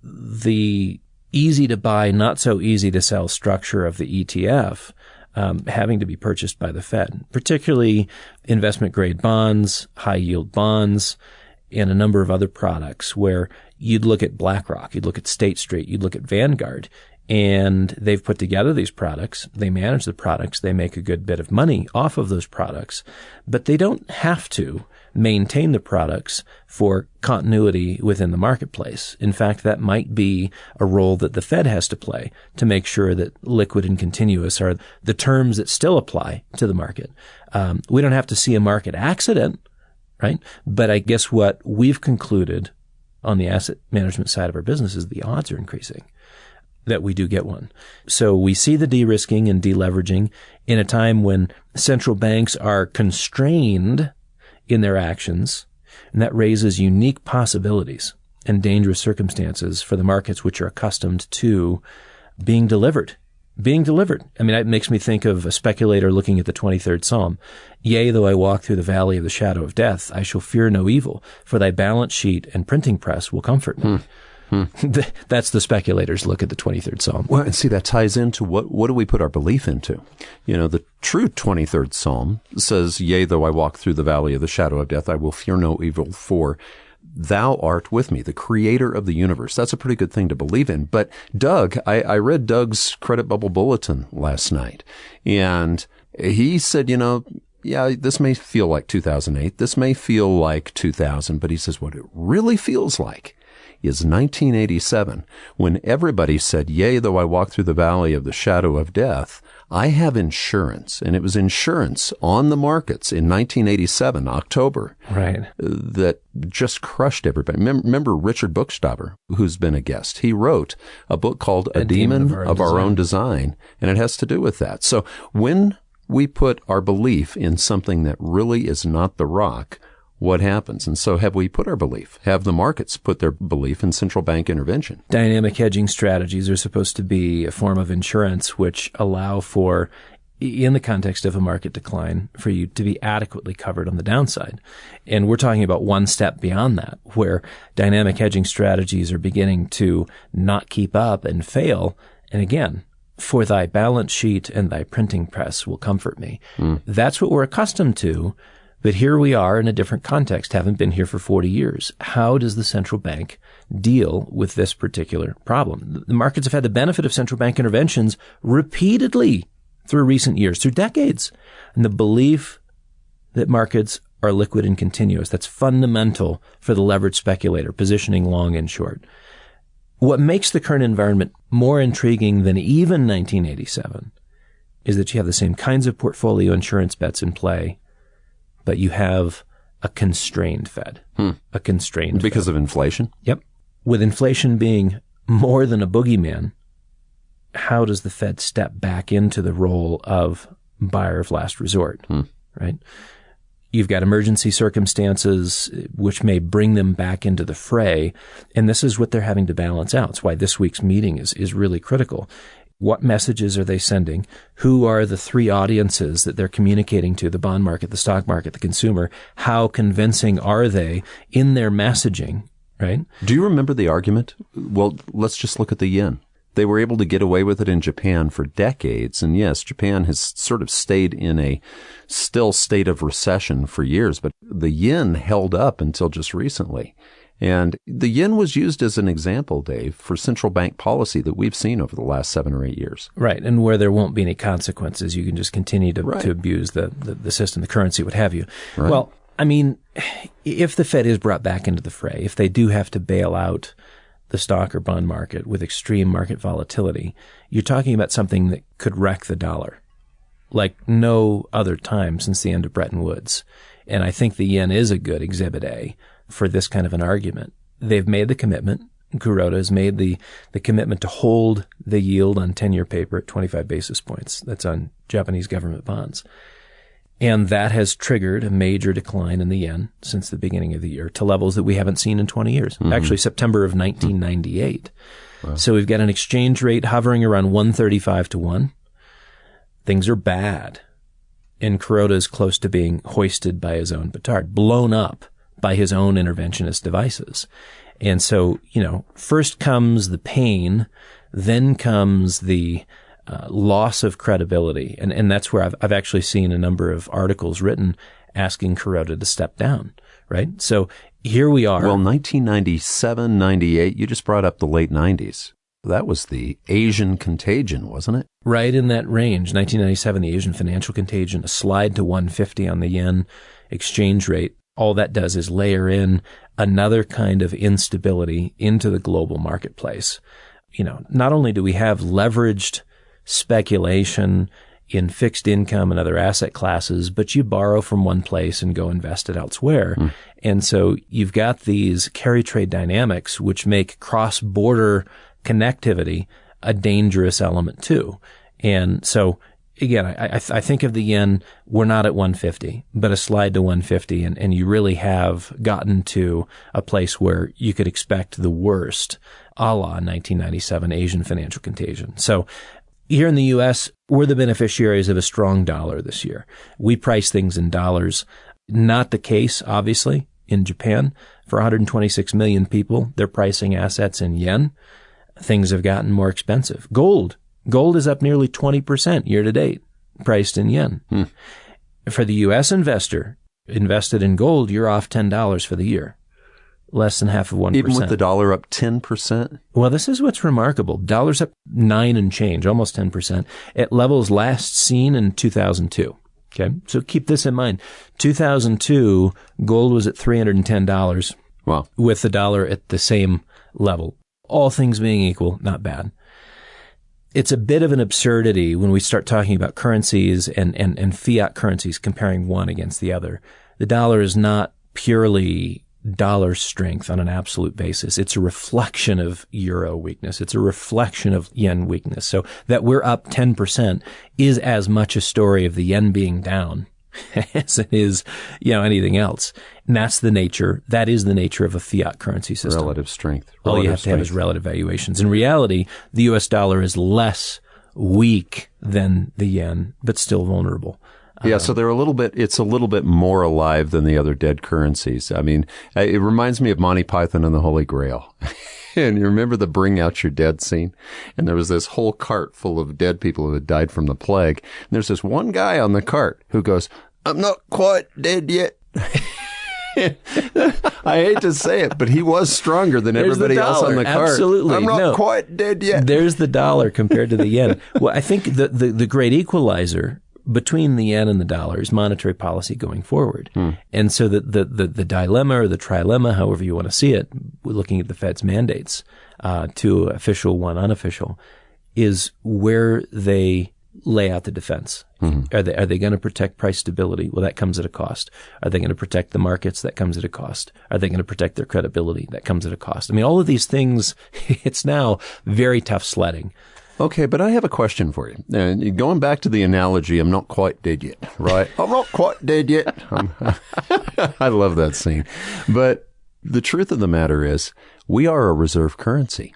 the easy to buy, not so easy to sell structure of the ETF having to be purchased by the Fed, particularly investment grade bonds, high yield bonds, and a number of other products where you'd look at BlackRock, you'd look at State Street, you'd look at Vanguard, and they've put together these products. They manage the products. They make a good bit of money off of those products, but they don't have to maintain the products for continuity within the marketplace. In fact, that might be a role that the Fed has to play to make sure that liquid and continuous are the terms that still apply to the market. We don't have to see a market accident, right? But I guess what we've concluded on the asset management side of our business is the odds are increasing that we do get one. So we see the de-risking and deleveraging in a time when central banks are constrained in their actions, and that raises unique possibilities and dangerous circumstances for the markets which are accustomed to being delivered. I mean, it makes me think of a speculator looking at the 23rd Psalm. Yea, though I walk through the valley of the shadow of death, I shall fear no evil, for thy balance sheet and printing press will comfort me. That's the speculator's look at the 23rd Psalm. Well, and see, that ties into what do we put our belief into? The true 23rd Psalm says, yea, though I walk through the valley of the shadow of death, I will fear no evil, for thou art with me, the creator of the universe. That's a pretty good thing to believe in. But Doug, I read Doug's credit bubble bulletin last night, and he said, yeah, this may feel like 2008. This may feel like 2000, but he says what it really feels like is 1987, when everybody said, yea, though I walk through the valley of the shadow of death, I have insurance. And it was insurance on the markets in 1987, October, right, that just crushed everybody. Remember Richard Bookstopper, who's been a guest? He wrote a book called A Demon of Our Own Design, and it has to do with that. So when we put our belief in something that really is not the rock, what happens? And so have we put our belief? Have the markets put their belief in central bank intervention? Dynamic hedging strategies are supposed to be a form of insurance which allow for, in the context of a market decline, for you to be adequately covered on the downside. And we're talking about one step beyond that, where dynamic hedging strategies are beginning to not keep up and fail. And again, for thy balance sheet and thy printing press will comfort me. That's what we're accustomed to. But here we are in a different context, haven't been here for 40 years. How does the central bank deal with this particular problem? The markets have had the benefit of central bank interventions repeatedly through recent years, through decades. And the belief that markets are liquid and continuous, that's fundamental for the leveraged speculator, positioning long and short. What makes the current environment more intriguing than even 1987 is that you have the same kinds of portfolio insurance bets in play, but you have a constrained Fed. A constrained Because Fed. of inflation? Yep. With inflation being more than a boogeyman, how does the Fed step back into the role of buyer of last resort? Right? You've got emergency circumstances which may bring them back into the fray, and this is what they're having to balance out. It's why this week's meeting is really critical. What messages are they sending? Who are the three audiences that they're communicating to? The bond market, the stock market, the consumer. How convincing are they in their messaging, right? Do you remember the argument? Well, let's just look at the yen. They were able to get away with it in Japan for decades. And yes, Japan has sort of stayed in a still state of recession for years, but the yen held up until just recently. And the yen was used as an example, Dave, for central bank policy that we've seen over the last 7 or 8 years. Right. And where there won't be any consequences, you can just continue to abuse the system, the currency, what have you. Right. Well, I mean, if the Fed is brought back into the fray, if they do have to bail out the stock or bond market with extreme market volatility, you're talking about something that could wreck the dollar like no other time since the end of Bretton Woods. And I think the yen is a good exhibit A for this kind of an argument. They've made the commitment. Kuroda has made the commitment to hold the yield on 10-year paper at 25 basis points. That's on Japanese government bonds. And that has triggered a major decline in the yen since the beginning of the year to levels that we haven't seen in 20 years. Actually, September of 1998. Wow. So we've got an exchange rate hovering around 135 to 1. Things are bad. And Kuroda is close to being hoisted by his own petard, blown up by his own interventionist devices. And so, first comes the pain, then comes the loss of credibility. And that's where I've actually seen a number of articles written asking Kuroda to step down, right? So here we are. Well, 1997, 98, you just brought up the late 90s. That was the Asian contagion, wasn't it? Right in that range. 1997, the Asian financial contagion, a slide to 150 on the yen exchange rate. All that does is layer in another kind of instability into the global marketplace. Not only do we have leveraged speculation in fixed income and other asset classes, but you borrow from one place and go invest it elsewhere. And so you've got these carry trade dynamics, which make cross-border connectivity a dangerous element too. And so again, I think of the yen, we're not at 150, but a slide to 150, and you really have gotten to a place where you could expect the worst, a la 1997 Asian financial contagion. So here in the U.S., we're the beneficiaries of a strong dollar this year. We price things in dollars. Not the case, obviously, in Japan. For 126 million people, they're pricing assets in yen. Things have gotten more expensive. Gold is up nearly 20% year to date, priced in yen. For the U.S. investor invested in gold, you're off $10 for the year. less than half of 1%. Even with the dollar up 10%? Well, this is what's remarkable. Dollar's up 9 and change, almost 10%, at levels last seen in 2002. Okay, so keep this in mind. 2002, gold was at $310. Wow. With the dollar at the same level. All things being equal, not bad. It's a bit of an absurdity when we start talking about currencies and fiat currencies comparing one against the other. The dollar is not purely dollar strength on an absolute basis. It's a reflection of euro weakness. It's a reflection of yen weakness. So that we're up 10% is as much a story of the yen being down as it is, anything else. And that is the nature of a fiat currency system. Relative strength. All you have to have is relative valuations. In reality, the US dollar is less weak than the yen, but still vulnerable. Yeah, so it's a little bit more alive than the other dead currencies. I mean, it reminds me of Monty Python and the Holy Grail. And you remember the bring out your dead scene? And there was this whole cart full of dead people who had died from the plague. And there's this one guy on the cart who goes, "I'm not quite dead yet." I hate to say it, but he was stronger than everybody else on the cart. Absolutely. I'm not quite dead yet. There's the dollar compared to the yen. Well, I think the great equalizer between the yen and the dollar is monetary policy going forward. And so the dilemma or the trilemma, however you want to see it, looking at the Fed's mandates, two official, one unofficial, is where they lay out the defense. Are they going to protect price stability? Well, that comes at a cost. Are they going to protect the markets? That comes at a cost. Are they going to protect their credibility? That comes at a cost. I mean, all of these things, it's now very tough sledding. Okay, but I have a question for you. Going back to the analogy, I'm not quite dead yet, right? I'm not quite dead yet. I love that scene. But the truth of the matter is, we are a reserve currency.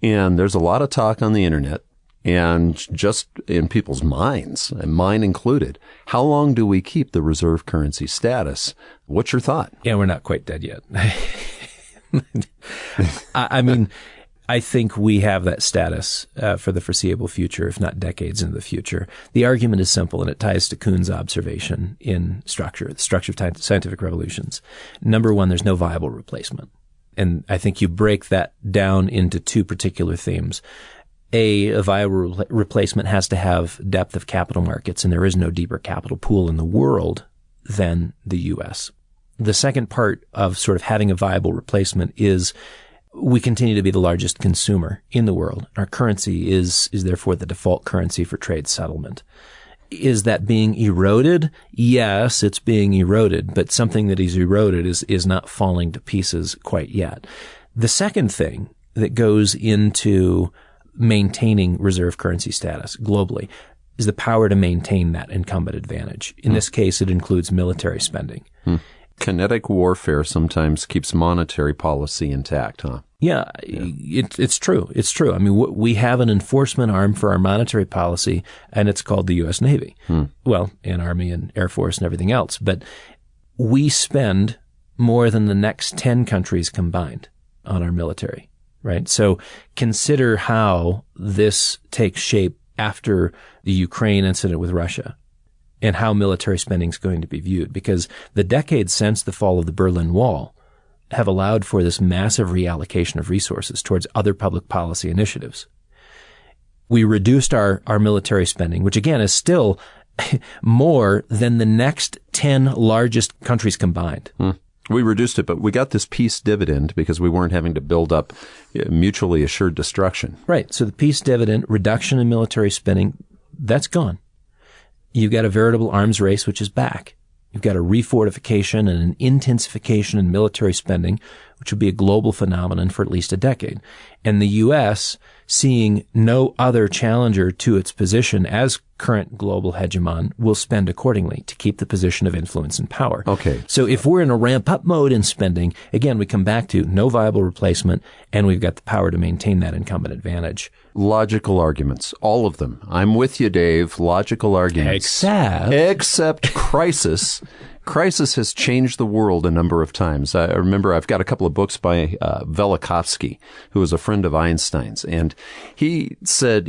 And there's a lot of talk on the internet and just in people's minds, and mine included. How long do we keep the reserve currency status? What's your thought? Yeah, we're not quite dead yet. I mean, I think we have that status for the foreseeable future, if not decades into the future. The argument is simple, and it ties to Kuhn's observation in the structure of scientific revolutions. Number one, there's no viable replacement. And I think you break that down into two particular themes. A viable replacement has to have depth of capital markets, and there is no deeper capital pool in the world than the U.S. The second part of sort of having a viable replacement is we continue to be the largest consumer in the world. Our currency is therefore the default currency for trade settlement. Is that being eroded? Yes, it's being eroded, but something that is eroded is not falling to pieces quite yet. The second thing that goes into maintaining reserve currency status globally is the power to maintain that incumbent advantage. In this case, it includes military spending. Kinetic warfare sometimes keeps monetary policy intact, huh? Yeah. It's true. It's true. I mean, we have an enforcement arm for our monetary policy, and it's called the U.S. Navy. Well, and Army and Air Force and everything else. But we spend more than the next 10 countries combined on our military, right? So consider how this takes shape after the Ukraine incident with Russia, and how military spending is going to be viewed, because the decades since the fall of the Berlin Wall have allowed for this massive reallocation of resources towards other public policy initiatives. We reduced our military spending, which again is still more than the next 10 largest countries combined. We reduced it, but we got this peace dividend because we weren't having to build up mutually assured destruction. Right. So the peace dividend, reduction in military spending, that's gone. You've got a veritable arms race, which is back. You've got a refortification and an intensification in military spending, which will be a global phenomenon for at least a decade. And the U.S., seeing no other challenger to its position as current global hegemon, will spend accordingly to keep the position of influence and power. Okay. So if we're in a ramp-up mode in spending, again, we come back to no viable replacement, and we've got the power to maintain that incumbent advantage. Logical arguments, all of them. I'm with you, Dave. Logical arguments. Except crisis. Crisis has changed the world a number of times. I remember I've got a couple of books by Velikovsky, who was a friend of Einstein's, and he said,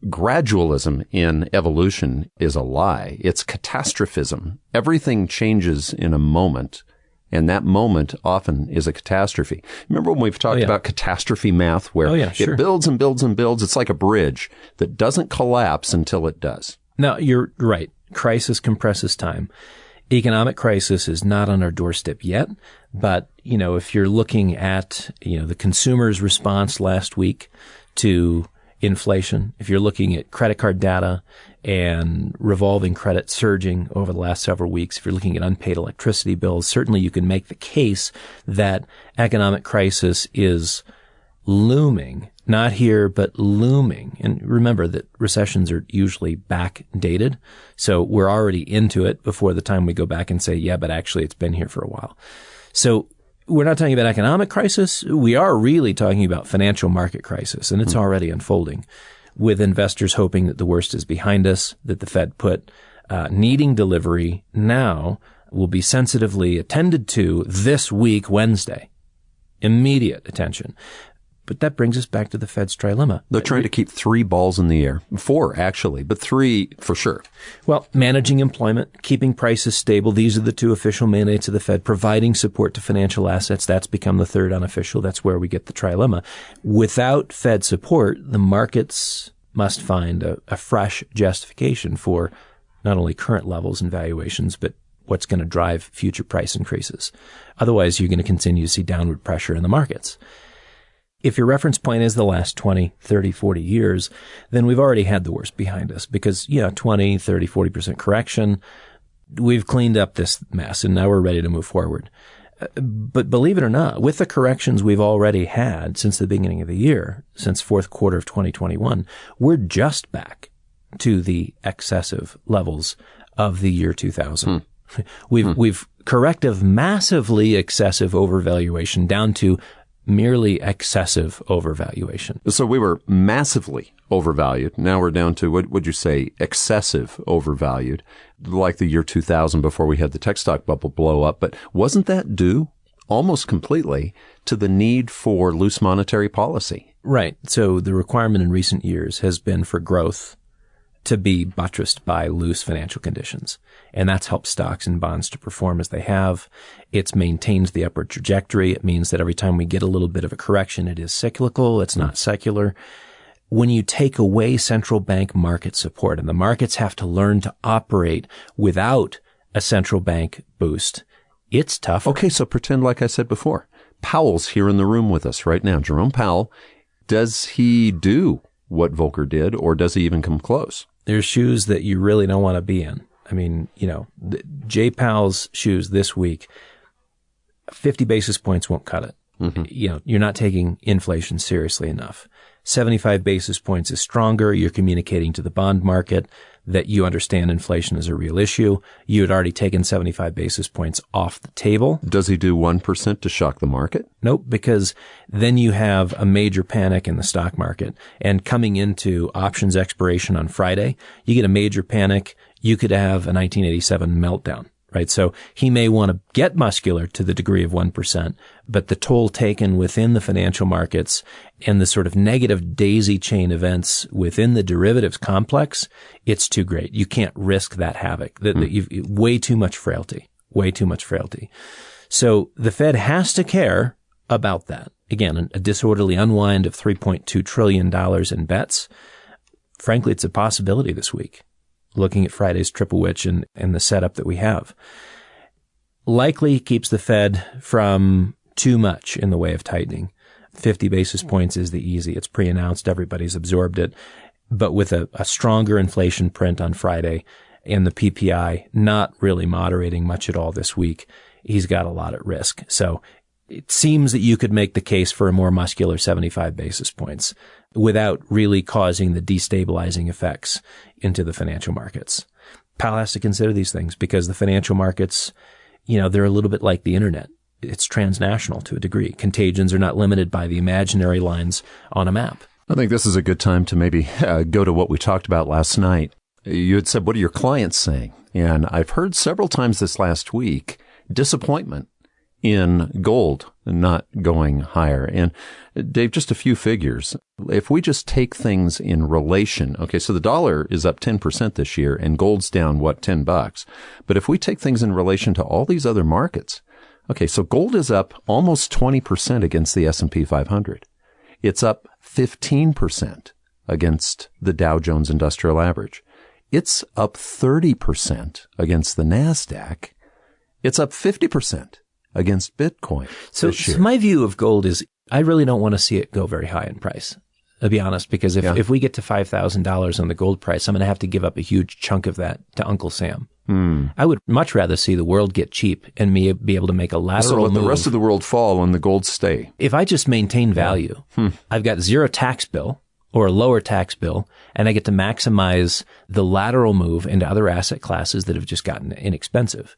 gradualism in evolution is a lie. It's catastrophism. Everything changes in a moment. And that moment often is a catastrophe. Remember when we've talked about catastrophe math, where it builds and builds and builds? It's like a bridge that doesn't collapse until it does. No, you're right. Crisis compresses time. Economic crisis is not on our doorstep yet. But, if you're looking at, the consumer's response last week to inflation, if you're looking at credit card data and revolving credit surging over the last several weeks, if you're looking at unpaid electricity bills, certainly you can make the case that economic crisis is looming, not here, but looming. And remember that recessions are usually backdated. So we're already into it before the time we go back and say, yeah, but actually it's been here for a while. So we're not talking about economic crisis. We are really talking about financial market crisis, and it's already unfolding, with investors hoping that the worst is behind us, that the Fed put needing delivery now will be sensitively attended to this week, Wednesday. Immediate attention. But that brings us back to the Fed's trilemma. They're trying to keep 3 balls in the air. 4, actually, but 3 for sure. Well, managing employment, keeping prices stable. These are the 2 official mandates of the Fed. Providing support to financial assets. That's become the 3rd unofficial. That's where we get the trilemma. Without Fed support, the markets must find a fresh justification for not only current levels and valuations, but what's going to drive future price increases. Otherwise, you're going to continue to see downward pressure in the markets. If your reference point is the last 20, 30, 40 years, then we've already had the worst behind us because, 20, 30, 40% correction. We've cleaned up this mess and now we're ready to move forward. But believe it or not, with the corrections we've already had since the beginning of the year, since fourth quarter of 2021, we're just back to the excessive levels of the year 2000. We've corrective massively excessive overvaluation down to merely excessive overvaluation. So we were massively overvalued. Now we're down to, what would you say, excessive overvalued, like the year 2000 before we had the tech stock bubble blow up. But wasn't that due almost completely to the need for loose monetary policy? Right. So the requirement in recent years has been for growth to be buttressed by loose financial conditions. And that's helped stocks and bonds to perform as they have. It's maintained the upward trajectory. It means that every time we get a little bit of a correction, it is cyclical. It's not secular. When you take away central bank market support, and the markets have to learn to operate without a central bank boost, it's tough. Okay, so pretend like I said before. Powell's here in the room with us right now. Jerome Powell, does he do what Volcker did, or does he even come close? There's shoes that you really don't want to be in. I mean, Jay Powell's shoes this week, 50 basis points won't cut it. You're not taking inflation seriously enough. 75 basis points is stronger. You're communicating to the bond market that you understand inflation is a real issue. You had already taken 75 basis points off the table. Does he do 1% to shock the market? Nope, because then you have a major panic in the stock market. And coming into options expiration on Friday, you get a major panic. You could have a 1987 meltdown. Right. So he may want to get muscular to the degree of 1%, but the toll taken within the financial markets and the sort of negative daisy chain events within the derivatives complex, it's too great. You can't risk that havoc. Way too much frailty. So the Fed has to care about that. Again, a disorderly unwind of $3.2 trillion in bets. Frankly, it's a possibility this week, looking at Friday's triple witch and the setup that we have. Likely keeps the Fed from too much in the way of tightening. 50 basis points is the easy. It's pre-announced. Everybody's absorbed it. But with a stronger inflation print on Friday and the PPI not really moderating much at all this week, he's got a lot at risk. So it seems that you could make the case for a more muscular 75 basis points without really causing the destabilizing effects into the financial markets. Powell has to consider these things because the financial markets, they're a little bit like the internet. It's transnational to a degree. Contagions are not limited by the imaginary lines on a map. I think this is a good time to maybe go to what we talked about last night. You had said, what are your clients saying? And I've heard several times this last week, disappointment in gold not going higher. And Dave, just a few figures. If we just take things in relation, okay, so the dollar is up 10% this year and gold's down, $10? But if we take things in relation to all these other markets, Okay, so gold is up almost 20% against the S&P 500. It's up 15% against the Dow Jones Industrial Average. It's up 30% against the NASDAQ. It's up 50% against Bitcoin. So my view of gold is I really don't want to see it go very high in price, to be honest, because if we get to $5,000 on the gold price, I'm going to have to give up a huge chunk of that to Uncle Sam. I would much rather see the world get cheap and me be able to make a lateral move. So let the rest of the world fall and the gold stay. If I just maintain value, I've got zero tax bill or a lower tax bill, and I get to maximize the lateral move into other asset classes that have just gotten inexpensive.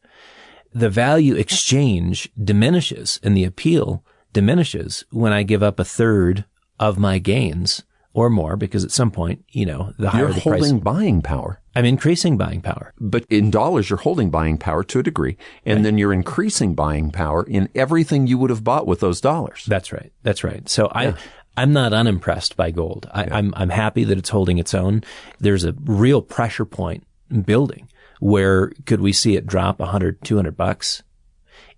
The value exchange diminishes and the appeal diminishes when I give up a third of my gains or more, because at some point, the higher the price. You're holding buying power. I'm increasing buying power. But in dollars, you're holding buying power to a degree, and then you're increasing buying power in everything you would have bought with those dollars. That's right. That's right. So I'm not unimpressed by gold. I'm happy that it's holding its own. There's a real pressure point building where could we see it drop $100, $200?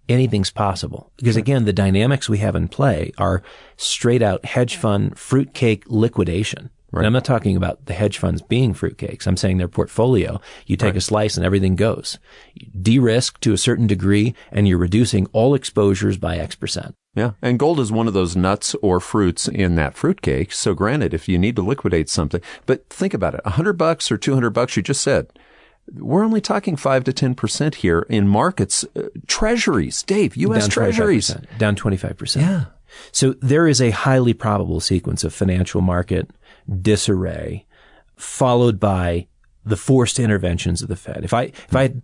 Anything's possible. Because again, the dynamics we have in play are straight out hedge fund fruitcake liquidation. Right. And I'm not talking about the hedge funds being fruitcakes. I'm saying their portfolio. You take a slice and everything goes. You de-risk to a certain degree and you're reducing all exposures by X%. Yeah. And gold is one of those nuts or fruits in that fruitcake. So granted, if you need to liquidate something, but think about it, $100 or $200, you just said, we're only talking 5 to 10% here in markets. Treasuries, Dave, U.S. Down Treasuries. 25%, down 25%. Yeah. So there is a highly probable sequence of financial market disarray followed by the forced interventions of the Fed. If I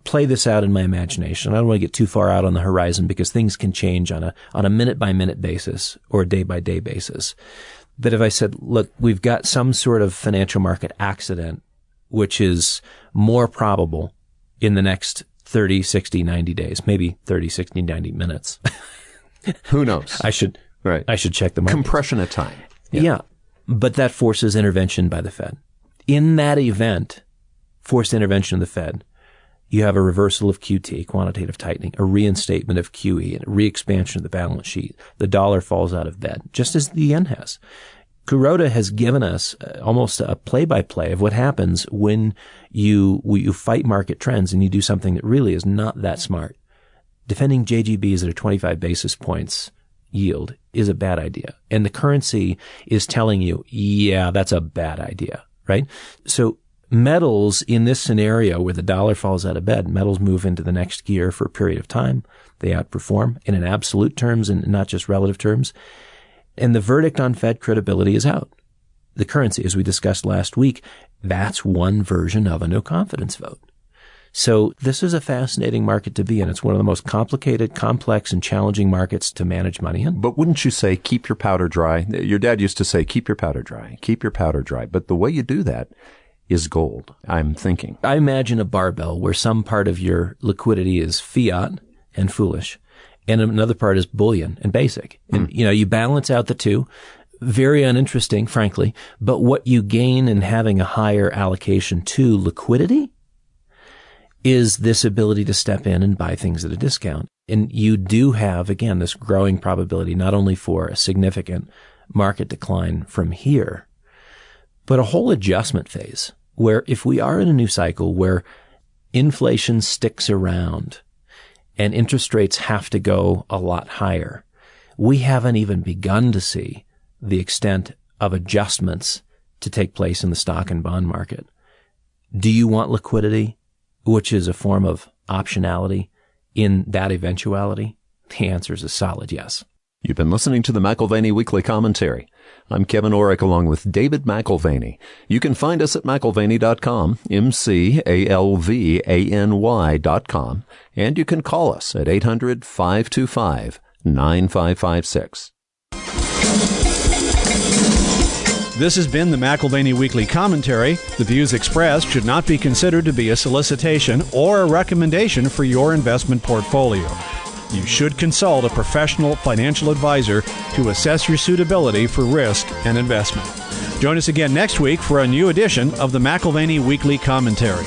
play this out in my imagination, I don't want to get too far out on the horizon because things can change on a minute by minute basis or a day by day basis. But if I said, look, we've got some sort of financial market accident, which is more probable in the next 30, 60, 90 days, maybe 30, 60, 90 minutes. Who knows? I should check the market. Compression of time. Yeah. But that forces intervention by the Fed. In that event, forced intervention of the Fed, you have a reversal of QT, quantitative tightening, a reinstatement of QE, and a re-expansion of the balance sheet. The dollar falls out of bed, just as the yen has. Kuroda has given us almost a play-by-play of what happens when you fight market trends and you do something that really is not that smart. Defending JGBs at a 25 basis points yield is a bad idea. And the currency is telling you, yeah, that's a bad idea, right? So metals in this scenario where the dollar falls out of bed, metals move into the next gear for a period of time. They outperform in absolute terms and not just relative terms. And the verdict on Fed credibility is out. The currency, as we discussed last week, that's one version of a no confidence vote. So this is a fascinating market to be in. It's one of the most complicated, complex, and challenging markets to manage money in. But wouldn't you say keep your powder dry? Your dad used to say keep your powder dry, keep your powder dry. But the way you do that is gold, I'm thinking. I imagine a barbell where some part of your liquidity is fiat and foolish, and another part is bullion and basic. And, you balance out the two. Very uninteresting, frankly. But what you gain in having a higher allocation to liquidity is this ability to step in and buy things at a discount. And you do have, again, this growing probability not only for a significant market decline from here, but a whole adjustment phase where if we are in a new cycle where inflation sticks around and interest rates have to go a lot higher, we haven't even begun to see the extent of adjustments to take place in the stock and bond market. Do you want liquidity, which is a form of optionality in that eventuality? The answer is a solid yes. You've been listening to the McAlvany Weekly Commentary. I'm Kevin Orrick along with David McAlvany. You can find us at McAlvany.com, McAlvany.com, and you can call us at 800-525-9556. This has been the McAlvany Weekly Commentary. The views expressed should not be considered to be a solicitation or a recommendation for your investment portfolio. You should consult a professional financial advisor to assess your suitability for risk and investment. Join us again next week for a new edition of the McAlvany Weekly Commentary.